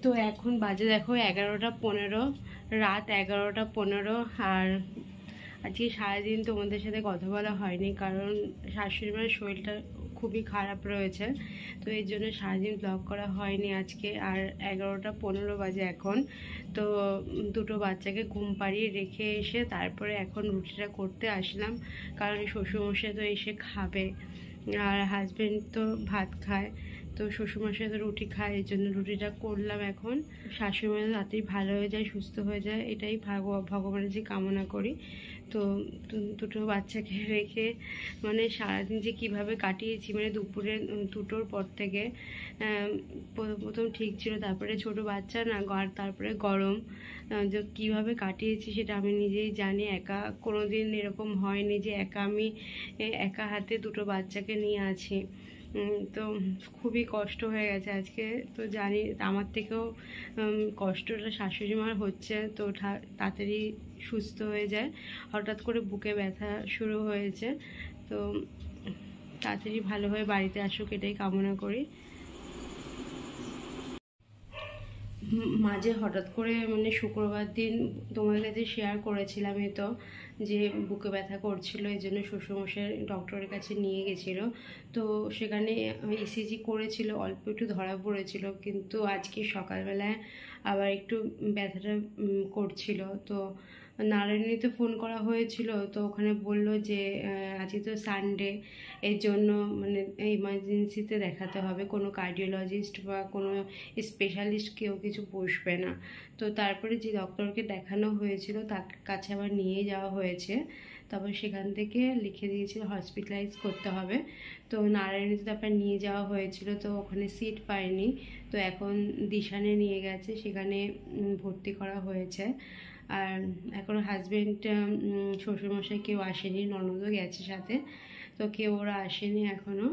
তো এখন বাজে দেখো 11টা 15, রাত 11টা 15। আর আজকে সারাদিন তোমাদের সাথে কথা বলা হয়নি, কারণ শাশুড়ি মায়ের শরীরটা খুবই খারাপ রয়েছে। তো এর জন্য সারাদিন ব্লগ করা হয়নি আজকে। আর 11টা 15 বাজে এখন। তো দুটো বাচ্চাকে ঘুম পাড়িয়ে রেখে এসে তারপরে এখন রুটিটা করতে আসলাম, কারণ শ্বশুরমশাই তো এসে খাবে আর হাজবেন্ড তো ভাত খায়। তো শ্বশুরমশাই তো রুটি খায়, এই জন্য রুটিটা করলাম এখন। শাশুড়ি মায়ের তাড়াতাড়ি ভালো হয়ে যায়, সুস্থ হয়ে যায়, এটাই ভগবানের যে কামনা করি। তো দুটো বাচ্চাকে রেখে মানে সারাদিন যে কিভাবে কাটিয়েছি, মানে দুপুরে 2টোর পর থেকে প্রথম ঠিক ছিল, তারপরে ছোট বাচ্চা না, আর তারপরে গরম, যে কীভাবে কাটিয়েছি সেটা আমি নিজেই জানি। একা কোনোদিন এরকম হয়নি যে আমি একা হাতে দুটো বাচ্চাকে নিয়ে আছি। তো খুবই কষ্ট হয়ে গেছে আজকে। তো জানি আমার থেকেও কষ্টটা শাশুড়ি মার হচ্ছে, তো তাড়াতাড়ি সুস্থ হয়ে যায়। হঠাৎ করে বুকে ব্যথা শুরু হয়েছে, তো তাড়াতাড়ি ভালো হয়ে বাড়িতে আসুক, এটাই কামনা করি। মাঝে হঠাৎ করে মানে শুক্রবার দিন তোমার কাছে শেয়ার করেছিলামই তো, যে বুকে ব্যথা করছিল, এই জন্য শ্বশুরমশাই ডক্টরের কাছে নিয়ে গেছিলো। তো সেখানে ইসিজি করেছিল, অল্প একটু ধরা পড়েছিল, কিন্তু আজকে সকালবেলায় আবার একটু ব্যথাটা করছিল। তো নারায়ণীতে ফোন করা হয়েছিল, তো ওখানে বলল যে আজকে তো সানডে, এর জন্য মানে ইমার্জেন্সিতে দেখাতে হবে, কোনো কার্ডিওলজিস্ট বা কোনো স্পেশালিস্ট কেউ কিছু বসবে না। তো তারপরে যে ডক্টরকে দেখানো হয়েছিল তার কাছে আবার নিয়ে যাওয়া হয়েছে, তারপর সেখান থেকে লিখে দিয়েছিল হসপিটালাইজ করতে হবে। তো নারায়ণীতে তারপর নিয়ে যাওয়া হয়েছিল, তো ওখানে সিট পায়নি, তো এখন দিশানে নিয়ে গেছে, সেখানে ভর্তি করা হয়েছে। আর এখন হাজবেন্ড শ্বশুরমশাই কেউ আসেনি, ননদও গেছে সাথে, তো কেউ ওরা আসেনি এখনও।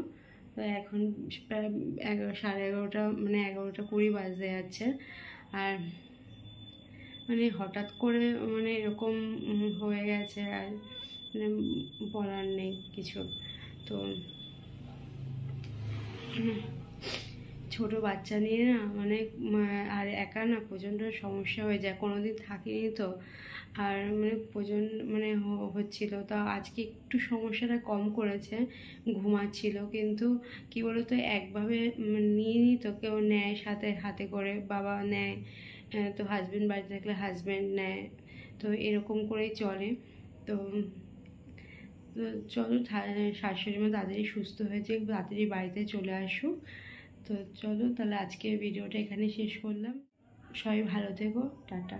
তো এখন প্রায় 11:30 মানে 11টা 20 বাজতে যাচ্ছে। আর মানে হঠাৎ করে মানে এরকম হয়ে গেছে, আর মানে বলার নেই কিছু। তো ছোট বাচ্চা নিয়ে না মানে আর একা না প্রচণ্ড সমস্যা হয়ে যায়, কোনোদিন থাকিনি তো। আর মানে প্রচণ্ড মানে হচ্ছিল, তা আজকে একটু সমস্যাটা কম করেছে, ঘুমাচ্ছিল। কিন্তু কি বলতো, একভাবে নিয়ে নিই তো, কেউ নেয় সাথে হাতে করে, বাবা নেয়, তো হাজব্যান্ড বাড়িতে থাকলে হাজব্যান্ড নেয়, তো এরকম করেই চলে। তো চলো, শাশুড়ি মা তাড়াতাড়ি সুস্থ হয়েছে, তাড়াতাড়ি বাড়িতে চলে আসুক। তো চলো তাহলে আজকের ভিডিওটা এখানে শেষ করলাম। সবাই ভালো থেকো, টাটা।